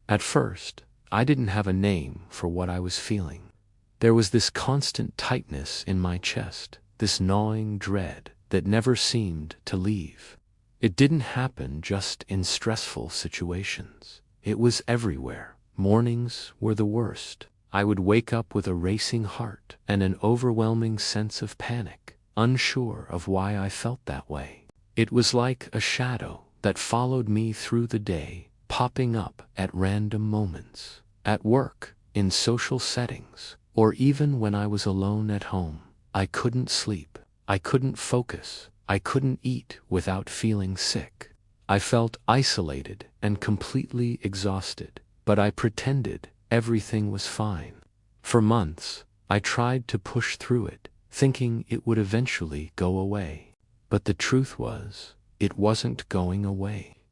At first, I didn't have a name for what I was feeling. There was this constant tightness in my chest, this gnawing dread that never seemed to leave. It didn't happen just in stressful situations. It was everywhere. Mornings were the worst. I would wake up with a racing heart and an overwhelming sense of panic, unsure of why I felt that way. It was like a shadow that followed me through the day, popping up at random moments, at work, in social settings, or even when I was alone at home. I couldn't sleep. I couldn't focus. I couldn't eat without feeling sick. I felt isolated and completely exhausted, but I pretended everything was fine. For months, I tried to push through it, thinking it would eventually go away. But the truth was, it wasn't going away.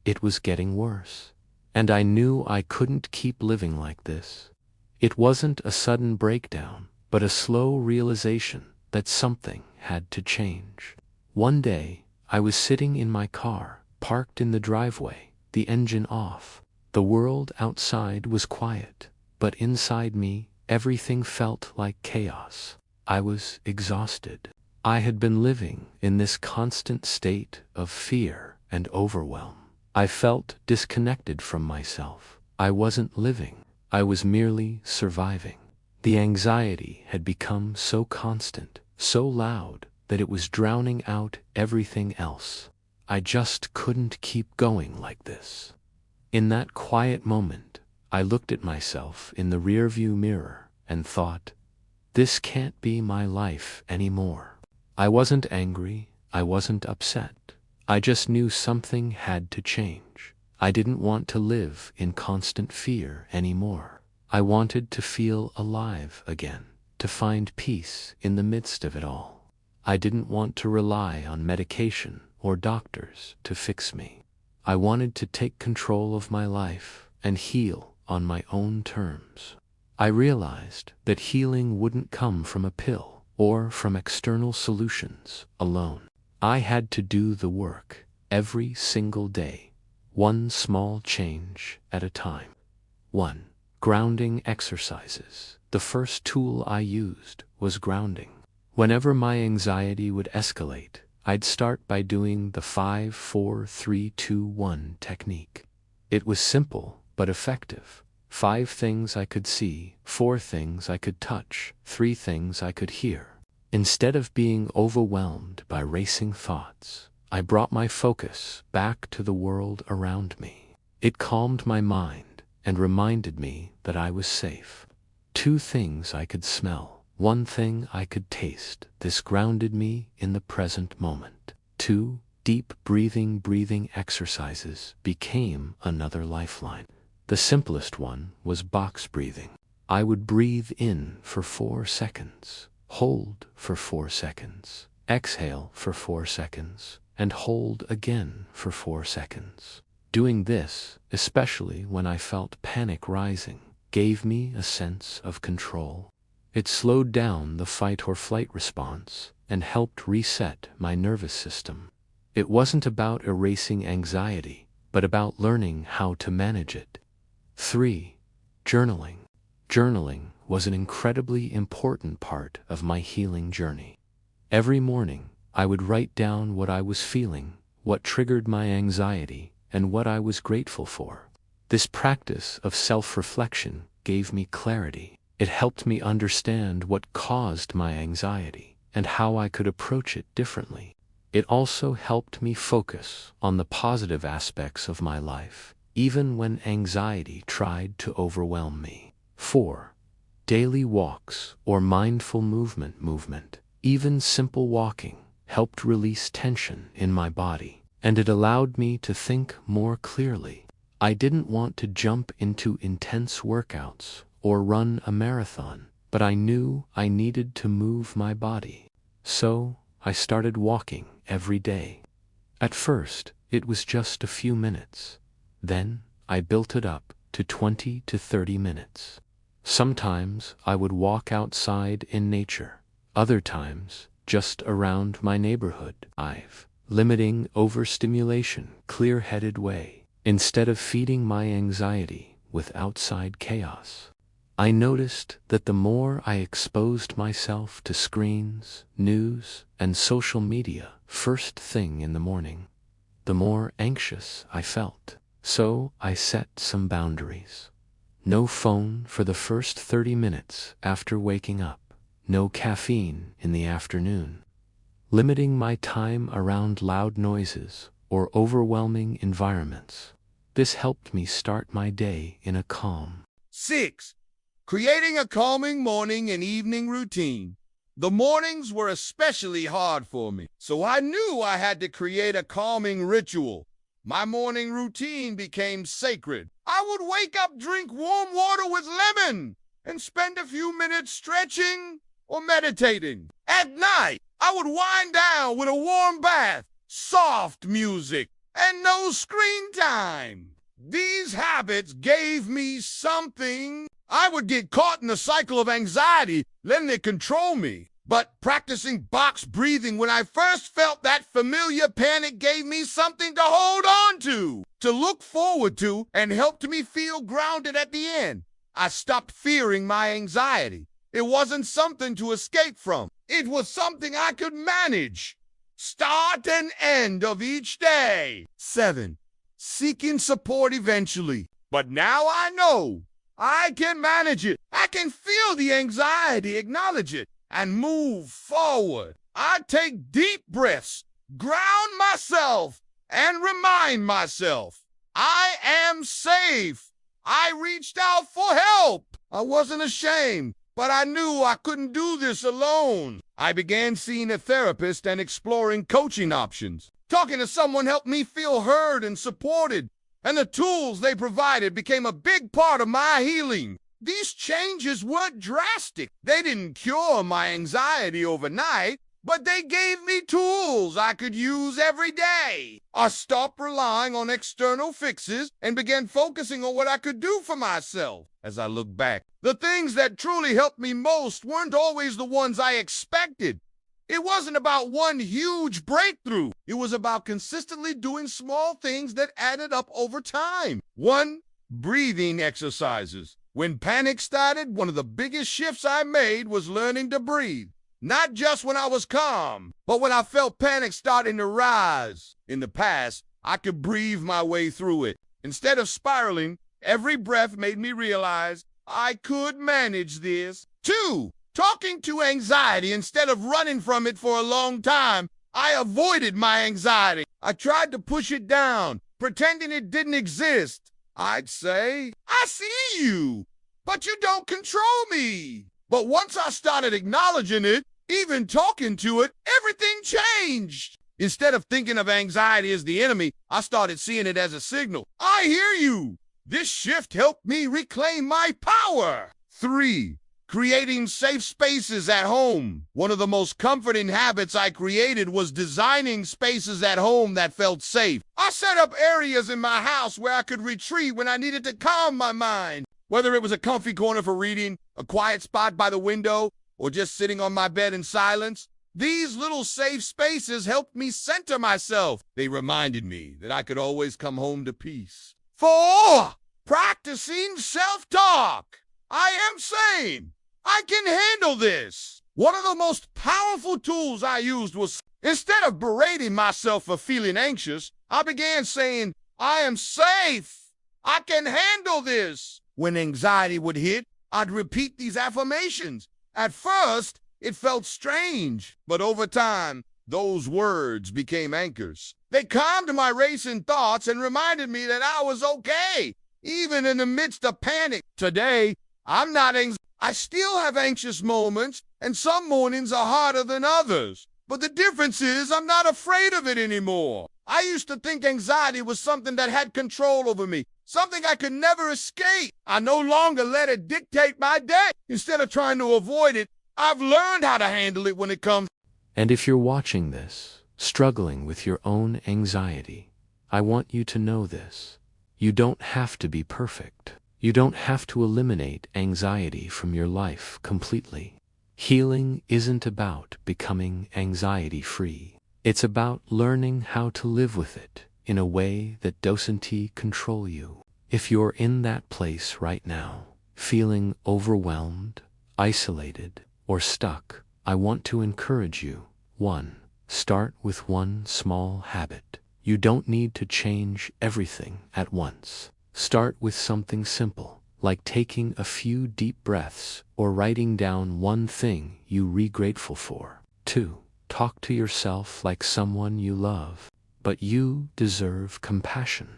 It was getting worse. And I knew I couldn't keep living like this. It wasn't a sudden breakdown, but a slow realization that something had to change. One day, I was sitting in my car, parked in the driveway, the engine off. The world outside was quiet, but inside me, everything felt like chaos. I was exhausted. I had been living in this constant state of fear and overwhelm. I felt disconnected from myself. I wasn't living. I was merely surviving. The anxiety had become so constant, so loud, that it was drowning out everything else. I just couldn't keep going like this. In that quiet moment, I looked at myself in the rearview mirror and thought, this can't be my life anymore. I wasn't angry. I wasn't upset. I just knew something had to change. I didn't want to live in constant fear anymore. I wanted to feel alive again, to find peace in the midst of it all. I didn't want to rely on medication or doctors to fix me. I wanted to take control of my life and heal on my own terms. I realized that healing wouldn't come from a pill or from external solutions alone. I had to do the work every single day, one small change at a time. 1. Grounding exercises. The first tool I used was grounding. Whenever my anxiety would escalate, I'd start by doing the 5-4-3-2-1 technique. It was simple but effective. 5 things I could see, 4 things I could touch, 3 things I could hear. Instead of being overwhelmed by racing thoughts, I brought my focus back to the world around me. It calmed my mind and reminded me that I was safe. 2 things I could smell. 1 thing I could taste. This grounded me in the present moment. 2. Deep breathing exercises became another lifeline. The simplest one was box breathing. I would breathe in for 4 seconds, hold for 4 seconds, exhale for 4 seconds, and hold again for 4 seconds. Doing this, especially when I felt panic rising, gave me a sense of control. It slowed down the fight or flight response and helped reset my nervous system. It wasn't about erasing anxiety, but about learning how to manage it. 3. Journaling. Journaling was an incredibly important part of my healing journey. Every morning, I would write down what I was feeling, what triggered my anxiety, and what I was grateful for. This practice of self-reflection gave me clarity. It helped me understand what caused my anxiety and how I could approach it differently. It also helped me focus on the positive aspects of my life, even when anxiety tried to overwhelm me. 4. Daily walks or mindful movement. Even simple walking helped release tension in my body, and it allowed me to think more clearly. I didn't want to jump into intense workouts or run a marathon, but I knew I needed to move my body. So I started walking every day. At first, it was just a few minutes. Then I built it up to 20 to 30 minutes. Sometimes I would walk outside in nature. Other times, just around my neighborhood. 5. Limiting overstimulation. Clear-headed way. Instead of feeding my anxiety with outside chaos. I noticed that the more I exposed myself to screens, news, and social media first thing in the morning, the more anxious I felt. So I set some boundaries. No phone for the first 30 minutes after waking up. No caffeine in the afternoon. Limiting my time around loud noises or overwhelming environments. This helped me start my day in a calm. 6. Creating a calming morning and evening routine. The mornings were especially hard for me, so I knew I had to create a calming ritual. My morning routine became sacred. I would wake up, drink warm water with lemon, and spend a few minutes stretching or meditating. At night, I would wind down with a warm bath, soft music, and no screen time. These habits gave me something. I would get caught in a cycle of anxiety, letting it control me. But practicing box breathing when I first felt that familiar panic gave me something to hold on to look forward to, and helped me feel grounded at the end. I stopped fearing my anxiety. It wasn't something to escape from. It was something I could manage. Start and end of each day. 7. Seeking support eventually. But now I know I can manage it. I can feel the anxiety, acknowledge it, and move forward. I take deep breaths, ground myself, and remind myself I am safe. I reached out for help. I wasn't ashamed, but I knew I couldn't do this alone. I began seeing a therapist and exploring coaching options. Talking to someone helped me feel heard and supported, and the tools they provided became a big part of my healing. These changes weren't drastic. They didn't cure my anxiety overnight, but they gave me tools I could use every day. I stopped relying on external fixes and began focusing on what I could do for myself. As I look back, the things that truly helped me most weren't always the ones I expected. It wasn't about one huge breakthrough. It was about consistently doing small things that added up over time. 1. Breathing exercises. When panic started, one of the biggest shifts I made was learning to breathe. Not just when I was calm, but when I felt panic starting to rise. In the past, I could breathe my way through it. Instead of spiraling, every breath made me realize I could manage this. 2. Talking to anxiety instead of running from it for a long time. I avoided my anxiety. I tried to push it down, pretending it didn't exist. I'd say, I see you, but you don't control me. But once I started acknowledging it, even talking to it, everything changed. Instead of thinking of anxiety as the enemy, I started seeing it as a signal. I hear you. This shift helped me reclaim my power. 3. Creating safe spaces at home. One of the most comforting habits I created was designing spaces at home that felt safe. I set up areas in my house where I could retreat when I needed to calm my mind. Whether it was a comfy corner for reading, a quiet spot by the window, or just sitting on my bed in silence, these little safe spaces helped me center myself. They reminded me that I could always come home to peace. 4. Practicing self-talk. I am sane. I can handle this. One of the most powerful tools I used was, instead of berating myself for feeling anxious, I began saying, I am safe. I can handle this. When anxiety would hit, I'd repeat these affirmations. At first, it felt strange, but over time, those words became anchors. They calmed my racing thoughts and reminded me that I was okay, even in the midst of panic. Today, I'm not anxious. I still have anxious moments, and some mornings are harder than others. But the difference is I'm not afraid of it anymore. I used to think anxiety was something that had control over me, something I could never escape. I no longer let it dictate my day. Instead of trying to avoid it, I've learned how to handle it when it comes. And if you're watching this, struggling with your own anxiety, I want you to know this. You don't have to be perfect. You don't have to eliminate anxiety from your life completely. Healing isn't about becoming anxiety-free. It's about learning how to live with it in a way that doesn't control you. If you're in that place right now, feeling overwhelmed, isolated, or stuck, I want to encourage you. 1. Start with one small habit. You don't need to change everything at once. Start with something simple, like taking a few deep breaths or writing down one thing you're grateful for. 2. Talk to yourself like someone you love. But you deserve compassion.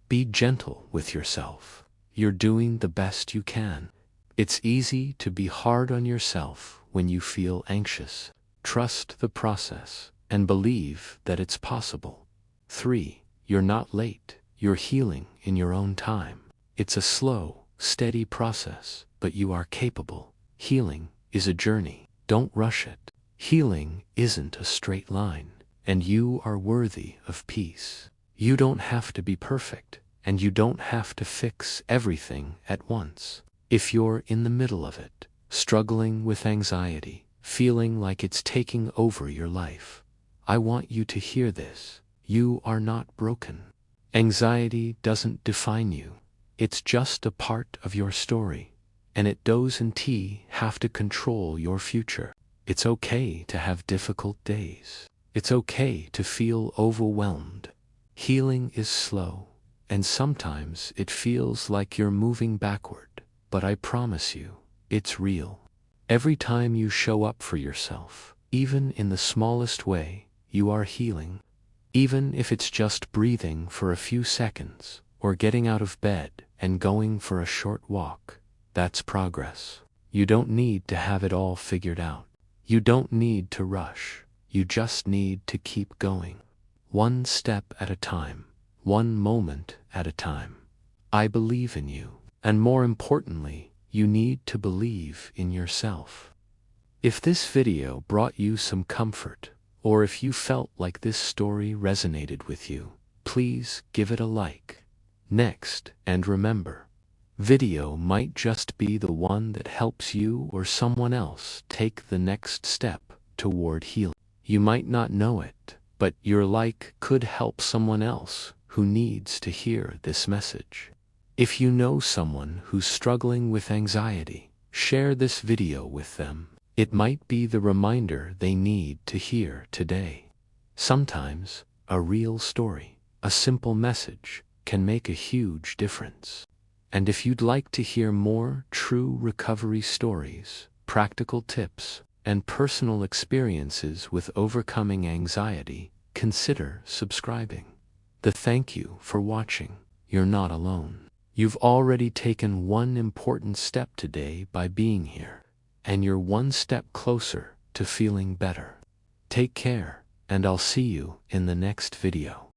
Be gentle with yourself. You're doing the best you can. It's easy to be hard on yourself when you feel anxious. Trust the process and believe that it's possible. 3. You're not late. You're healing in your own time. It's a slow, steady process, but you are capable. Healing is a journey. Don't rush it. Healing isn't a straight line, and you are worthy of peace. You don't have to be perfect, and you don't have to fix everything at once. If you're in the middle of it, struggling with anxiety, feeling like it's taking over your life, I want you to hear this. You are not broken. Anxiety doesn't define you. It's just a part of your story, and it doesn't have to control your future. It's okay to have difficult days. It's okay to feel overwhelmed. Healing is slow, and sometimes it feels like you're moving backward, but I promise you, it's real. Every time you show up for yourself, even in the smallest way, you are healing. Even if it's just breathing for a few seconds, or getting out of bed and going for a short walk, that's progress. You don't need to have it all figured out. You don't need to rush. You just need to keep going. One step at a time, one moment at a time. I believe in you, and more importantly, you need to believe in yourself. If this video brought you some comfort, or if you felt like this story resonated with you, please give it a like. Next, and remember, video might just be the one that helps you or someone else take the next step toward healing. You might not know it, but your like could help someone else who needs to hear this message. If you know someone who's struggling with anxiety, share this video with them. It might be the reminder they need to hear today. Sometimes, a real story, a simple message, can make a huge difference. And if you'd like to hear more true recovery stories, practical tips, and personal experiences with overcoming anxiety, consider subscribing. Thank you for watching. You're not alone. You've already taken one important step today by being here, and you're one step closer to feeling better. Take care, and I'll see you in the next video.